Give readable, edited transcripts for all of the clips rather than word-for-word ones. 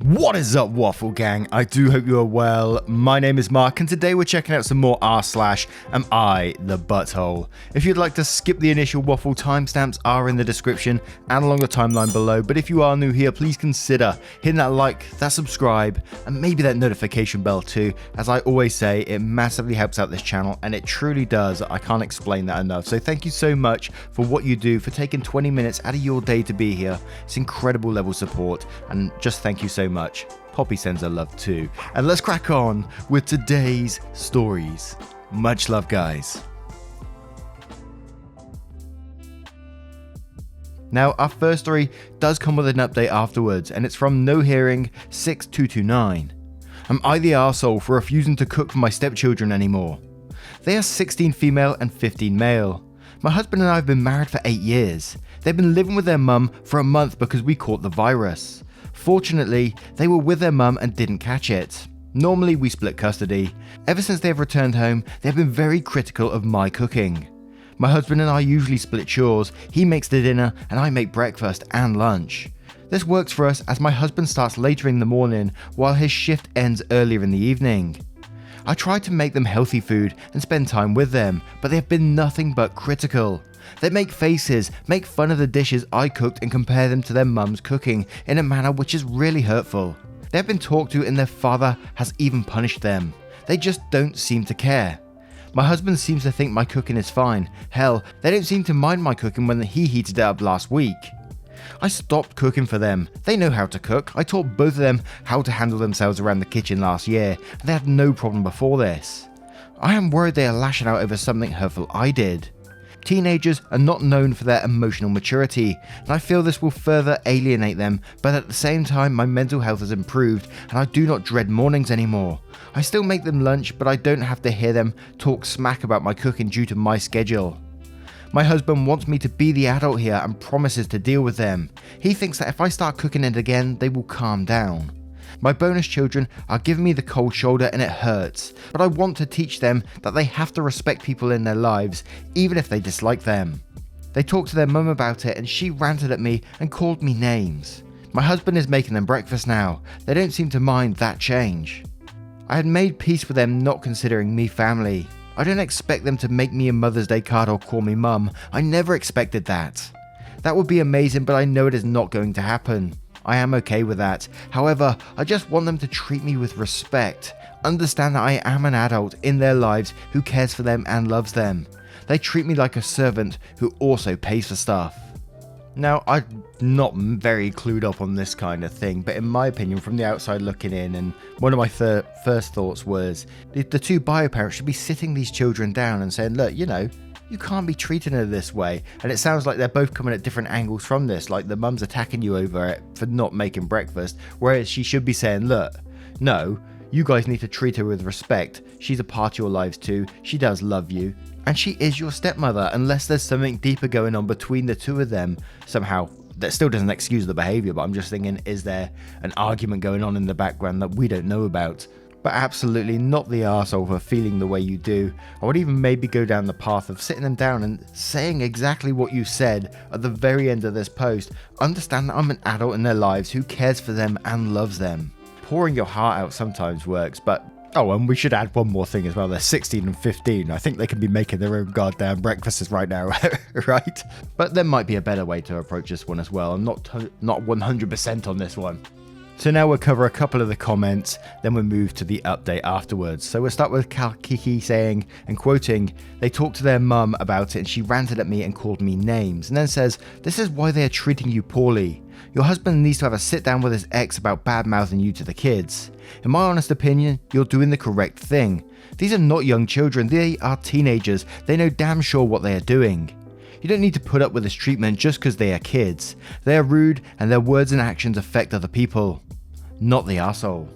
What is up, Waffle Gang? I do hope you are well. My name is Mark, and today we're checking out some more r/Am I the Butthole? If you'd like to skip the initial waffle, timestamps are in the description and along the timeline below, but if you are new here, please consider hitting that like, that subscribe, and maybe that notification bell too. As I always say, it massively helps out this channel, and it truly does. I can't explain that enough. So thank you so much for what you do, for taking 20 minutes out of your day to be here. It's incredible level support, and just thank you so much. Poppy sends her love too. And let's crack on with today's stories. Much love, guys. Now, our first story does come with an update afterwards, and it's from No Hearing 6229. Am I the arsehole for refusing to cook for my stepchildren anymore? They are 16 female and 15 male. My husband and I have been married for 8 years. They've been living with their mum for a month because we caught the virus. Fortunately, they were with their mum and didn't catch it. Normally, we split custody. Ever since they have returned home, they have been very critical of my cooking. My husband and I usually split chores. He makes the dinner and I make breakfast and lunch. This works for us as my husband starts later in the morning while his shift ends earlier in the evening. I try to make them healthy food and spend time with them, but they have been nothing but critical. They make faces, make fun of the dishes I cooked and compare them to their mum's cooking in a manner which is really hurtful. They have been talked to and their father has even punished them. They just don't seem to care. My husband seems to think my cooking is fine. Hell, they don't seem to mind my cooking when he heated it up last week. I stopped cooking for them. They know how to cook. I taught both of them how to handle themselves around the kitchen last year, and they had no problem before this. I am worried they are lashing out over something hurtful I did. Teenagers are not known for their emotional maturity, and I feel this will further alienate them, but at the same time my mental health has improved and I do not dread mornings anymore. I still make them lunch, but I don't have to hear them talk smack about my cooking due to my schedule. My husband wants me to be the adult here and promises to deal with them. He thinks that if I start cooking it again, they will calm down. My bonus children are giving me the cold shoulder and it hurts, but I want to teach them that they have to respect people in their lives, even if they dislike them. They talked to their mum about it and she ranted at me and called me names. My husband is making them breakfast now. They don't seem to mind that change. I had made peace with them not considering me family. I don't expect them to make me a Mother's Day card or call me mum. I never expected that. That would be amazing, but I know it is not going to happen. I am okay with that. However, I just want them to treat me with respect. Understand that I am an adult in their lives who cares for them and loves them. They treat me like a servant who also pays for stuff. Now, I'm not very clued up on this kind of thing, but in my opinion, from the outside looking in, and one of my first thoughts was the two bio parents should be sitting these children down and saying, look, you can't be treating her this way. And it sounds like they're both coming at different angles from this, like the mum's attacking you over it for not making breakfast, whereas she should be saying, look, no, you guys need to treat her with respect. She's a part of your lives too. She does love you. And she is your stepmother, unless there's something deeper going on between the two of them somehow. That still doesn't excuse the behaviour, but I'm just thinking, is there an argument going on in the background that we don't know about? But absolutely not the arsehole for feeling the way you do. I would even maybe go down the path of sitting them down and saying exactly what you said at the very end of this post. Understand that I'm an adult in their lives who cares for them and loves them. Pouring your heart out sometimes works, but oh, and we should add one more thing as well. They're 16 and 15. I think they can be making their own goddamn breakfasts right now, right? But there might be a better way to approach this one as well. I'm not 100% on this one. So now we'll cover a couple of the comments, then we'll move to the update afterwards. So we'll start with Kalkiki saying, and quoting, they talked to their mum about it and she ranted at me and called me names, and then says, this is why they are treating you poorly. Your husband needs to have a sit down with his ex about bad-mouthing you to the kids. In my honest opinion, you're doing the correct thing. These are not young children, they are teenagers. They know damn sure what they are doing. You don't need to put up with this treatment just because they are kids. They are rude and their words and actions affect other people. Not the arsehole.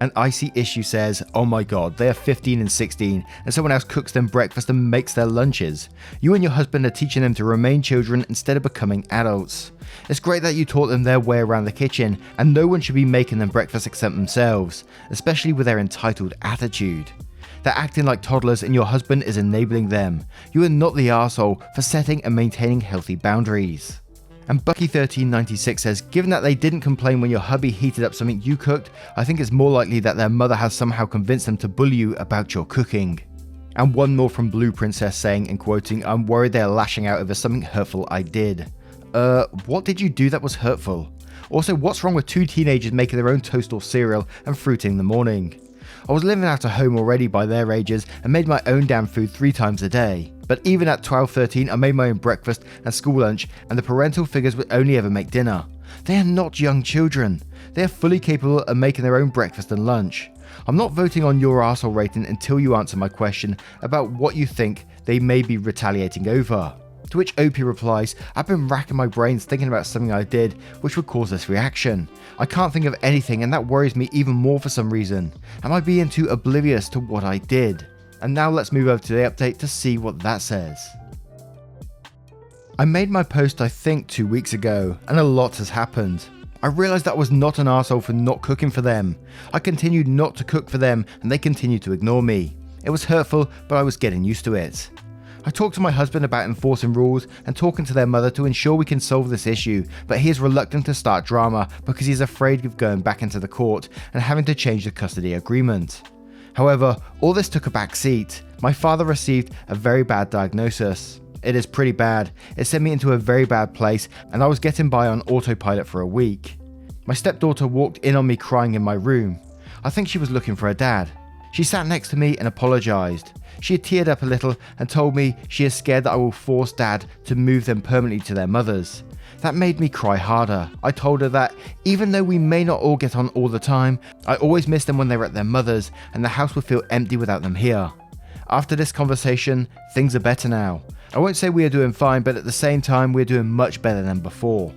And Icy Issue says, oh my god, they are 15 and 16 and someone else cooks them breakfast and makes their lunches. You and your husband are teaching them to remain children instead of becoming adults. It's great that you taught them their way around the kitchen, and no one should be making them breakfast except themselves, especially with their entitled attitude. They're acting like toddlers and your husband is enabling them. You are not the arsehole for setting and maintaining healthy boundaries. And Bucky1396 says, given that they didn't complain when your hubby heated up something you cooked, I think it's more likely that their mother has somehow convinced them to bully you about your cooking. And one more from Blue Princess saying, and quoting, I'm worried they're lashing out over something hurtful I did. What did you do that was hurtful? Also, what's wrong with two teenagers making their own toast or cereal and fruit in the morning? I was living out of home already by their ages and made my own damn food 3 times a day. But even at 12-13, I made my own breakfast and school lunch, and the parental figures would only ever make dinner. They are not young children. They are fully capable of making their own breakfast and lunch. I'm not voting on your arsehole rating until you answer my question about what you think they may be retaliating over. To which Opie replies, I've been racking my brains thinking about something I did which would cause this reaction. I can't think of anything, and that worries me even more for some reason. Am I being too oblivious to what I did? And now let's move over to the update to see what that says. I made my post I think 2 weeks ago, and a lot has happened. I realised that I was not an arsehole for not cooking for them. I continued not to cook for them, and they continued to ignore me. It was hurtful, but I was getting used to it. I talked to my husband about enforcing rules and talking to their mother to ensure we can solve this issue, but he is reluctant to start drama because he is afraid of going back into the court and having to change the custody agreement. However, all this took a back seat. My father received a very bad diagnosis. It is pretty bad. It sent me into a very bad place, and I was getting by on autopilot for a week. My stepdaughter walked in on me crying in my room. I think she was looking for her dad. She sat next to me and apologised. She had teared up a little and told me she is scared that I will force dad to move them permanently to their mothers. That made me cry harder. I told her that even though we may not all get on all the time, I always miss them when they're at their mothers, and the house would feel empty without them here. After this conversation, things are better now. I won't say we are doing fine, but at the same time we're doing much better than before.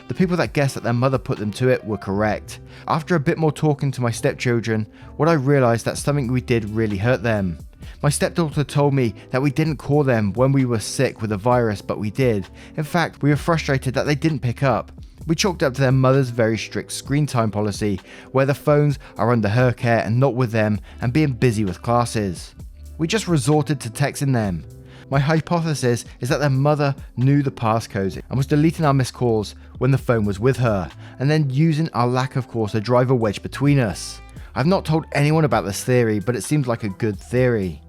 The people that guessed that their mother put them to it were correct. After a bit more talking to my stepchildren, what I realised that something we did really hurt them. My stepdaughter told me that we didn't call them when we were sick with a virus, but we did. In fact, we were frustrated that they didn't pick up. We chalked up to their mother's very strict screen time policy, where the phones are under her care and not with them, and being busy with classes. We just resorted to texting them. My hypothesis is that their mother knew the passcodes and was deleting our missed calls when the phone was with her, and then using our lack of calls to drive a wedge between us. I've not told anyone about this theory, but it seems like a good theory.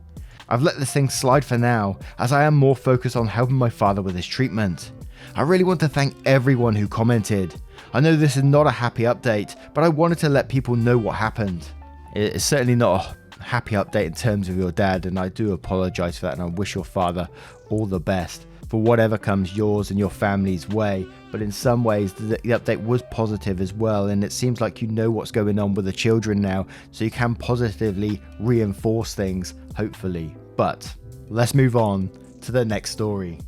I've let this thing slide for now, as I am more focused on helping my father with his treatment. I really want to thank everyone who commented. I know this is not a happy update, but I wanted to let people know what happened. It's certainly not a happy update in terms of your dad, and I do apologise for that, and I wish your father all the best for whatever comes yours and your family's way. But in some ways the update was positive as well, and it seems like you know what's going on with the children now, so you can positively reinforce things, hopefully. But let's move on to the next story.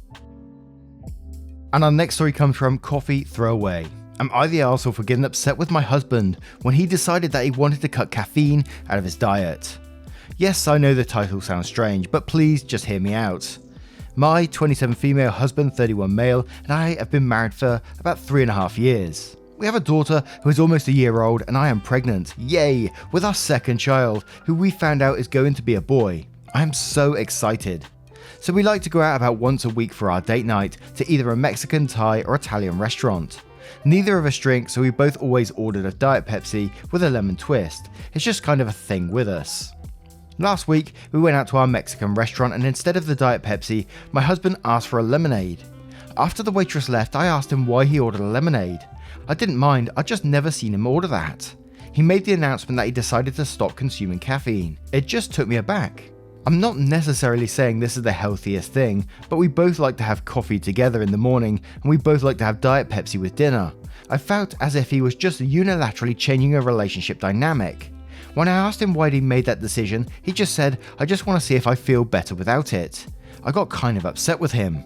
And our next story comes from Coffee Throwaway. Am I the arsehole for getting upset with my husband when he decided that he wanted to cut caffeine out of his diet? Yes, I know the title sounds strange, but please just hear me out. My 27 female husband, 31 male, and I have been married for about 3.5 years. We have a daughter who is almost a year old, and I am pregnant, yay, with our second child, who we found out is going to be a boy. I am so excited. So we like to go out about once a week for our date night to either a Mexican, Thai or Italian restaurant. Neither of us drink, so we both always ordered a Diet Pepsi with a lemon twist. It's just kind of a thing with us. Last week, we went out to our Mexican restaurant, and instead of the Diet Pepsi, my husband asked for a lemonade. After the waitress left, I asked him why he ordered a lemonade. I didn't mind, I'd just never seen him order that. He made the announcement that he decided to stop consuming caffeine. It just took me aback. I'm not necessarily saying this is the healthiest thing, but we both like to have coffee together in the morning, and we both like to have Diet Pepsi with dinner. I felt as if he was just unilaterally changing a relationship dynamic. When I asked him why he made that decision, he just said, I just want to see if I feel better without it. I got kind of upset with him.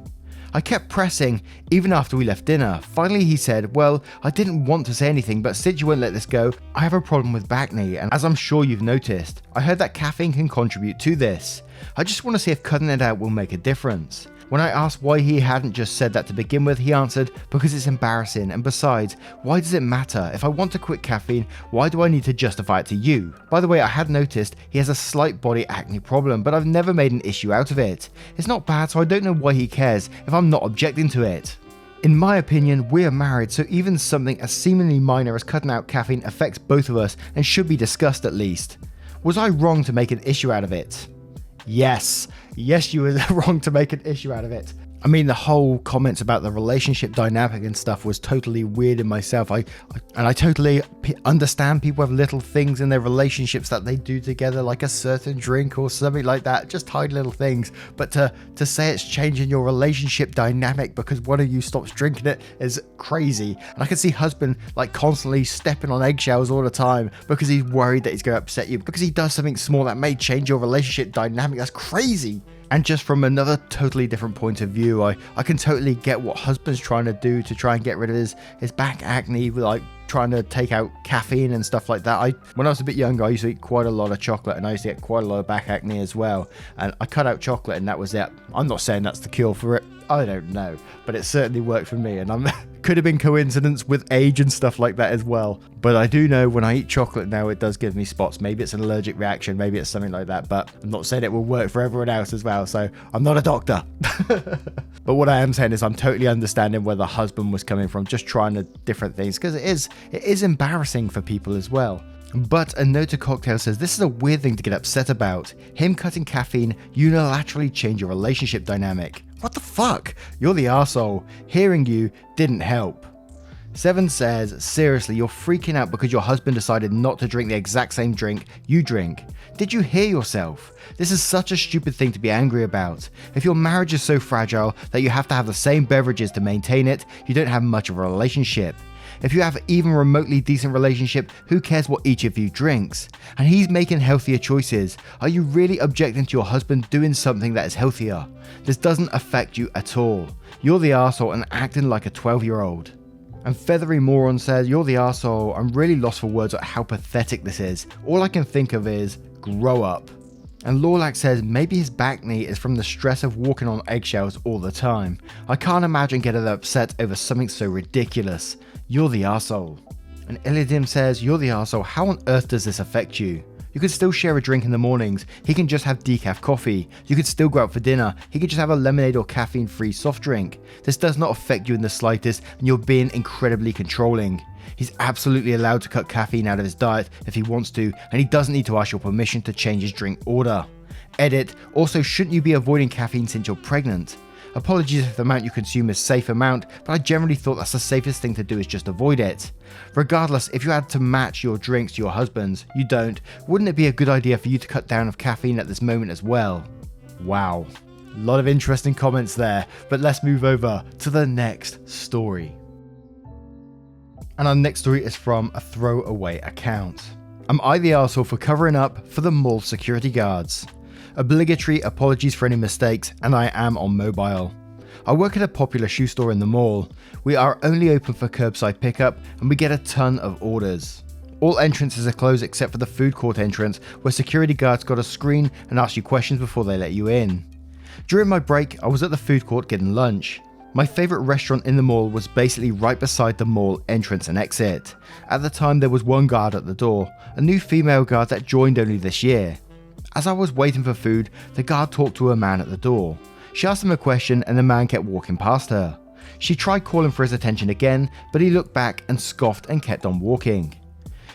I kept pressing, even after we left dinner. Finally he said, well, I didn't want to say anything, but since you won't let this go, I have a problem with back knee, and as I'm sure you've noticed, I heard that caffeine can contribute to this. I just want to see if cutting it out will make a difference. When I asked why he hadn't just said that to begin with, he answered, because it's embarrassing, and besides, why does it matter? If I want to quit caffeine, why do I need to justify it to you? By the way, I had noticed he has a slight body acne problem, but I've never made an issue out of it. It's not bad, so I don't know why he cares if I'm not objecting to it. In my opinion, we are married, so even something as seemingly minor as cutting out caffeine affects both of us and should be discussed at least. Was I wrong to make an issue out of it? Yes, you were wrong to make an issue out of it. I mean, the whole comments about the relationship dynamic and stuff was totally weird in myself. I totally understand people have little things in their relationships that they do together, like a certain drink or something like that, just tiny little things. But to say it's changing your relationship dynamic because one of you stops drinking it is crazy. And I can see husband like constantly stepping on eggshells all the time because he's worried that he's going to upset you because he does something small that may change your relationship dynamic. That's crazy. And just from another totally different point of view, I can totally get what husband's trying to do to try and get rid of his back acne, like trying to take out caffeine and stuff like that. When I was a bit younger, I used to eat quite a lot of chocolate and I used to get quite a lot of back acne as well. And I cut out chocolate and that was it. I'm not saying that's the cure for it. I don't know, but it certainly worked for me, and could have been coincidence with age and stuff like that as well. But I do know when I eat chocolate now, it does give me spots. Maybe it's an allergic reaction, maybe it's something like that, but I'm not saying it will work for everyone else as well, so I'm not a doctor. But what I am saying is I'm totally understanding where the husband was coming from, just trying the different things, because it is embarrassing for people as well. But a note to Cocktail says this is a weird thing to get upset about. Him cutting caffeine unilaterally change your relationship dynamic. What the fuck? You're the arsehole. Hearing you didn't help. 7 says, seriously, you're freaking out because your husband decided not to drink the exact same drink you drink. Did you hear yourself? This is such a stupid thing to be angry about. If your marriage is so fragile that you have to have the same beverages to maintain it, you don't have much of a relationship. If you have even remotely decent relationship, who cares what each of you drinks? And he's making healthier choices. Are you really objecting to your husband doing something that is healthier? This doesn't affect you at all. You're the arsehole and acting like a 12-year-old. And Feathery Moron says, you're the arsehole. I'm really lost for words at how pathetic this is. All I can think of is, grow up. And Lorlac says maybe his back knee is from the stress of walking on eggshells all the time. I can't imagine getting upset over something so ridiculous. You're the arsehole. And Illidim says, you're the arsehole. How on earth does this affect you? You could still share a drink in the mornings. He can just have decaf coffee. You could still go out for dinner. He could just have a lemonade or caffeine-free soft drink. This does not affect you in the slightest, and you're being incredibly controlling. He's absolutely allowed to cut caffeine out of his diet if he wants to, and he doesn't need to ask your permission to change his drink order. Edit, also shouldn't you be avoiding caffeine since you're pregnant? Apologies if the amount you consume is a safe amount, but I generally thought that's the safest thing to do is just avoid it. Regardless, if you had to match your drinks to your husband's, you don't, wouldn't it be a good idea for you to cut down of caffeine at this moment as well? Wow. A lot of interesting comments there, but let's move over to the next story. And our next story is from a throwaway account. Am I the arsehole for covering up for the mall security guards? Obligatory apologies for any mistakes, and I am on mobile. I work at a popular shoe store in the mall. We are only open for curbside pickup and we get a ton of orders. All entrances are closed except for the food court entrance where security guards got a screen and ask you questions before they let you in. During my break, I was at the food court getting lunch. My favourite restaurant in the mall was basically right beside the mall entrance and exit. At the time there was one guard at the door, a new female guard that joined only this year. As I was waiting for food, the guard talked to a man at the door. She asked him a question and the man kept walking past her. She tried calling for his attention again, but he looked back and scoffed and kept on walking.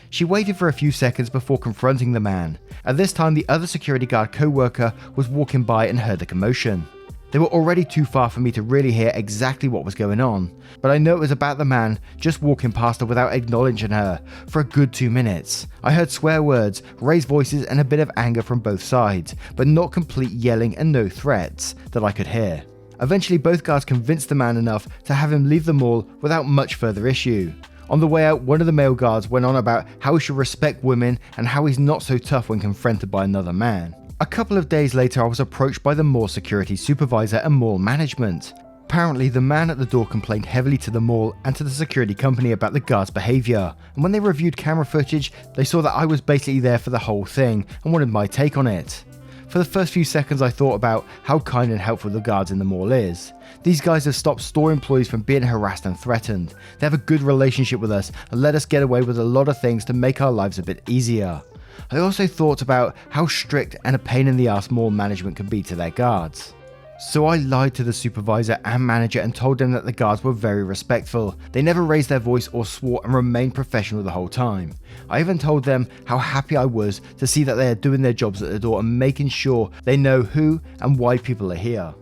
She waited for a few seconds before confronting the man. At this time, the other security guard co-worker was walking by and heard the commotion. They were already too far for me to really hear exactly what was going on, but I know it was about the man just walking past her without acknowledging her for a good 2 minutes. I heard swear words, raised voices and a bit of anger from both sides, but not complete yelling and no threats that I could hear. Eventually both guards convinced the man enough to have him leave the mall without much further issue. On the way out, one of the male guards went on about how he should respect women and how he's not so tough when confronted by another man. A couple of days later, I was approached by the mall security supervisor and mall management. Apparently, the man at the door complained heavily to the mall and to the security company about the guard's behaviour, and when they reviewed camera footage, they saw that I was basically there for the whole thing and wanted my take on it. For the first few seconds, I thought about how kind and helpful the guards in the mall is. These guys have stopped store employees from being harassed and threatened. They have a good relationship with us and let us get away with a lot of things to make our lives a bit easier. I also thought about how strict and a pain in the ass mall management can be to their guards. So I lied to the supervisor and manager and told them that the guards were very respectful. They never raised their voice or swore and remained professional the whole time. I even told them how happy I was to see that they are doing their jobs at the door and making sure they know who and why people are here.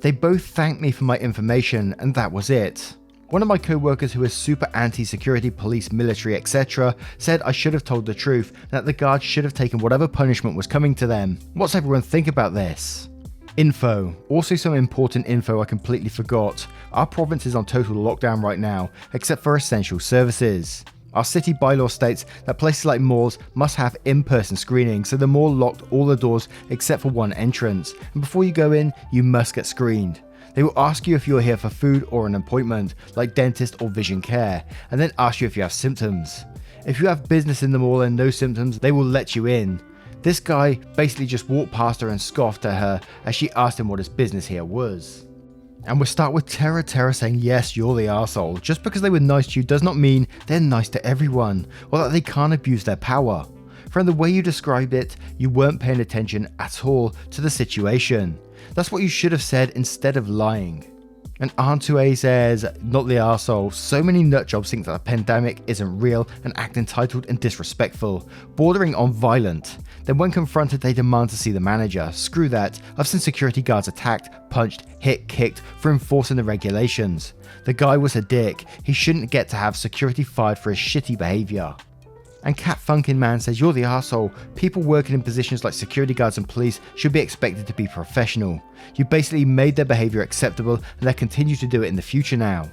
They both thanked me for my information, and that was it. One of my co-workers, who is super anti-security, police, military, etc., said I should have told the truth and that the guards should have taken whatever punishment was coming to them. What's everyone think about this? Info. Also some important info I completely forgot. Our province is on total lockdown right now, except for essential services. Our city bylaw states that places like malls must have in-person screening, so the mall locked all the doors except for one entrance, and before you go in, you must get screened. They will ask you if you are here for food or an appointment, like dentist or vision care, and then ask you if you have symptoms. If you have business in the mall and no symptoms, they will let you in. This guy basically just walked past her and scoffed at her as she asked him what his business here was. And we'll start with Terra saying, yes, you're the arsehole. Just because they were nice to you does not mean they're nice to everyone, or that they can't abuse their power. From the way you described it, you weren't paying attention at all to the situation. That's what you should have said instead of lying. And Antue says, not the arsehole. So many nutjobs think that the pandemic isn't real and act entitled and disrespectful, bordering on violent. Then when confronted, they demand to see the manager. Screw that. I've seen security guards attacked, punched, hit, kicked for enforcing the regulations. The guy was a dick. He shouldn't get to have security fired for his shitty behaviour. And Cat Funkin' Man says, you're the arsehole. People working in positions like security guards and police should be expected to be professional. You basically made their behaviour acceptable and they continue to do it in the future now.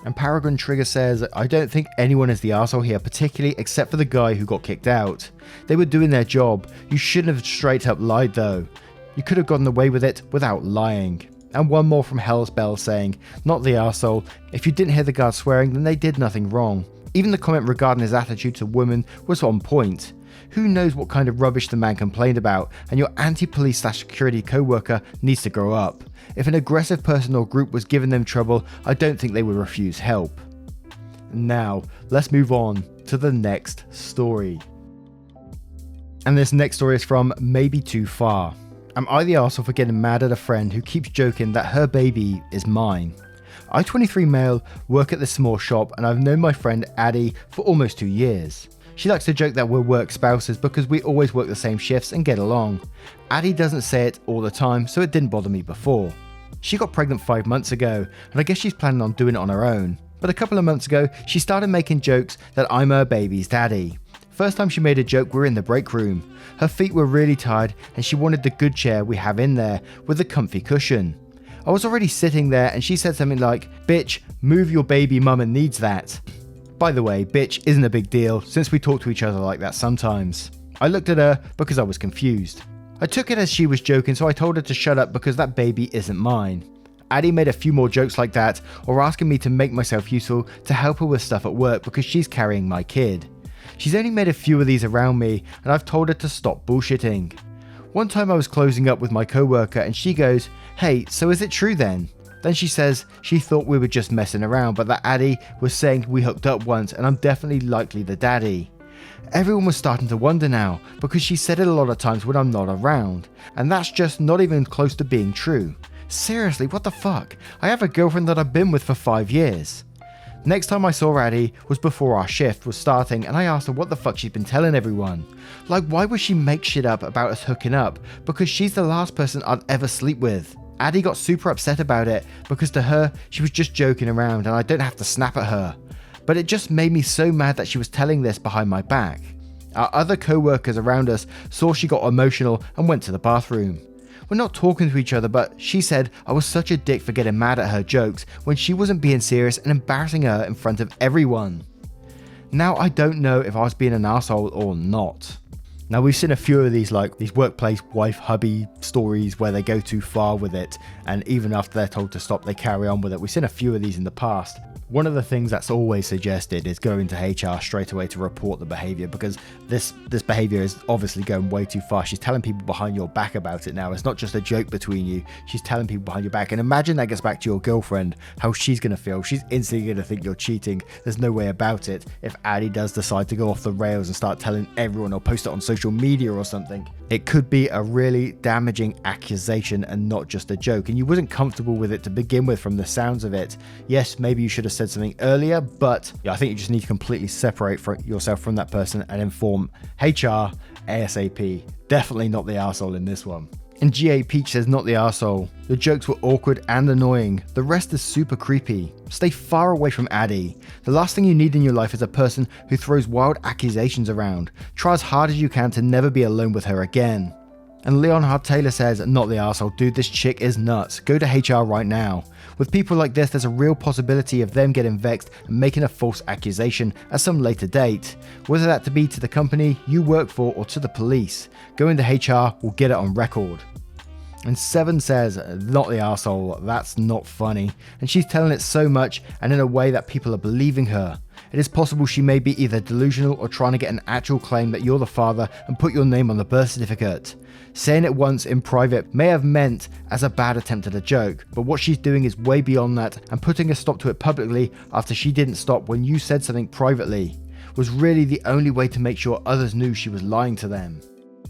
And Paragon Trigger says, I don't think anyone is the arsehole here, particularly except for the guy who got kicked out. They were doing their job. You shouldn't have straight up lied though. You could have gotten away with it without lying. And one more from Hell's Bell saying, not the arsehole. If you didn't hear the guard swearing, then they did nothing wrong. Even the comment regarding his attitude to women was on point. Who knows what kind of rubbish the man complained about, and your anti-police/security co-worker needs to grow up. If an aggressive person or group was giving them trouble, I don't think they would refuse help. Now, let's move on to the next story. And this next story is from Maybe Too Far. Am I the arsehole for getting mad at a friend who keeps joking that her baby is mine? I, 23 male, work at this small shop and I've known my friend Addie for almost 2 years. She likes to joke that we're work spouses because we always work the same shifts and get along. Addie doesn't say it all the time, so it didn't bother me before. She got pregnant 5 months ago, and I guess she's planning on doing it on her own. But a couple of months ago, she started making jokes that I'm her baby's daddy. First time she made a joke, we were in the break room. Her feet were really tired and she wanted the good chair we have in there with the comfy cushion. I was already sitting there and she said something like, bitch, move your baby, mama needs that. By the way, bitch isn't a big deal since we talk to each other like that sometimes. I looked at her because I was confused. I took it as she was joking, so I told her to shut up because that baby isn't mine. Addie made a few more jokes like that, or asking me to make myself useful to help her with stuff at work because she's carrying my kid. She's only made a few of these around me and I've told her to stop bullshitting. One time I was closing up with my co-worker and she goes, hey, so is it true then? Then she says she thought we were just messing around, but that Addie was saying we hooked up once and I'm definitely likely the daddy. Everyone was starting to wonder now because she said it a lot of times when I'm not around, and that's just not even close to being true. Seriously, what the fuck? I have a girlfriend that I've been with for 5 years. Next time I saw Addie was before our shift was starting and I asked her what the fuck she's been telling everyone. Like, why would she make shit up about us hooking up? Because she's the last person I'd ever sleep with. Addie got super upset about it because to her, she was just joking around and I don't have to snap at her. But it just made me so mad that she was telling this behind my back. Our other co-workers around us saw she got emotional and went to the bathroom. We're not talking to each other, but she said I was such a dick for getting mad at her jokes when she wasn't being serious and embarrassing her in front of everyone. Now I don't know if I was being an arsehole or not. Now we've seen a few of these, like these workplace wife hubby stories where they go too far with it and even after they're told to stop they carry on with it. We've seen a few of these in the past. One of the things that's always suggested is going to HR straight away to report the behavior, because this behavior is obviously going way too far. She's telling people behind your back about it now. It's not just a joke between you. She's telling people behind your back. And imagine that gets back to your girlfriend, how she's going to feel. She's instantly going to think you're cheating. There's no way about it if Addie does decide to go off the rails and start telling everyone or post it on social media or something. It could be a really damaging accusation and not just a joke. And you wasn't comfortable with it to begin with from the sounds of it. Yes, maybe you should have said something earlier, but I think you just need to completely separate yourself from that person and inform HR ASAP. Definitely not the arsehole in this one. And GA Peach says, not the arsehole. The jokes were awkward and annoying. The rest is super creepy. Stay far away from Addie. The last thing you need in your life is a person who throws wild accusations around. Try as hard as you can to never be alone with her again. And Leonhard Taylor says, not the arsehole, dude, this chick is nuts. Go to HR right now. With people like this, there's a real possibility of them getting vexed and making a false accusation at some later date. Whether that to be to the company you work for or to the police. Going to HR will get it on record. And Seven says, not the arsehole, that's not funny. And she's telling it so much and in a way that people are believing her. It is possible she may be either delusional or trying to get an actual claim that you're the father and put your name on the birth certificate. Saying it once in private may have meant as a bad attempt at a joke, but what she's doing is way beyond that, and putting a stop to it publicly after she didn't stop when you said something privately was really the only way to make sure others knew she was lying to them.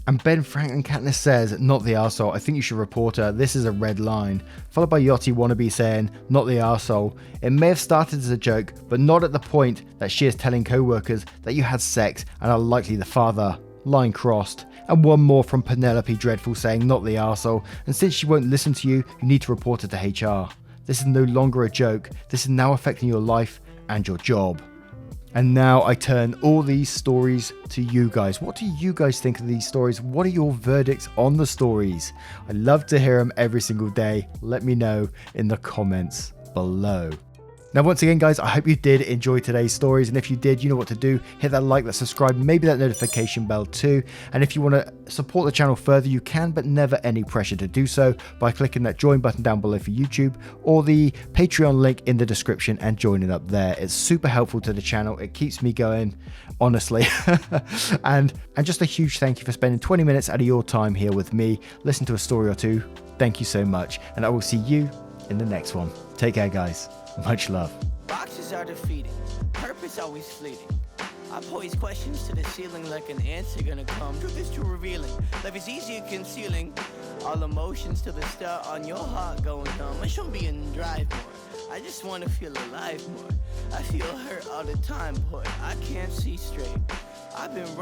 And Ben Franklin Katniss says, not the arsehole, I think you should report her, this is a red line. Followed by Yachty Wannabe saying, not the arsehole. It may have started as a joke, but not at the point that she is telling co-workers that you had sex and are likely the father. Line crossed. And one more from Penelope Dreadful saying, not the arsehole, and since she won't listen to you, you need to report it to HR. This is no longer a joke, this is now affecting your life and your job. And now I turn all these stories to you guys. What do you guys think of these stories? What are your verdicts on the stories? I love to hear them every single day. Let me know in the comments below. Now, once again, guys, I hope you did enjoy today's stories. And if you did, you know what to do. Hit that like, that subscribe, maybe that notification bell too. And if you want to support the channel further, you can, but never any pressure to do so by clicking that join button down below for YouTube or the Patreon link in the description and joining up there. It's super helpful to the channel. It keeps me going, honestly. and just a huge thank you for spending 20 minutes out of your time here with me. Listen to a story or two. Thank you so much. And I will see you in the next one. Take care, guys. Much love. Boxes are defeating, purpose always fleeting. I pose questions to the ceiling like an answer gonna come. Truth is too revealing, life is easier concealing. All emotions to the start on your heart going numb. I should be in drive more, I just wanna feel alive more. I feel hurt all the time, boy, I can't see straight. I've been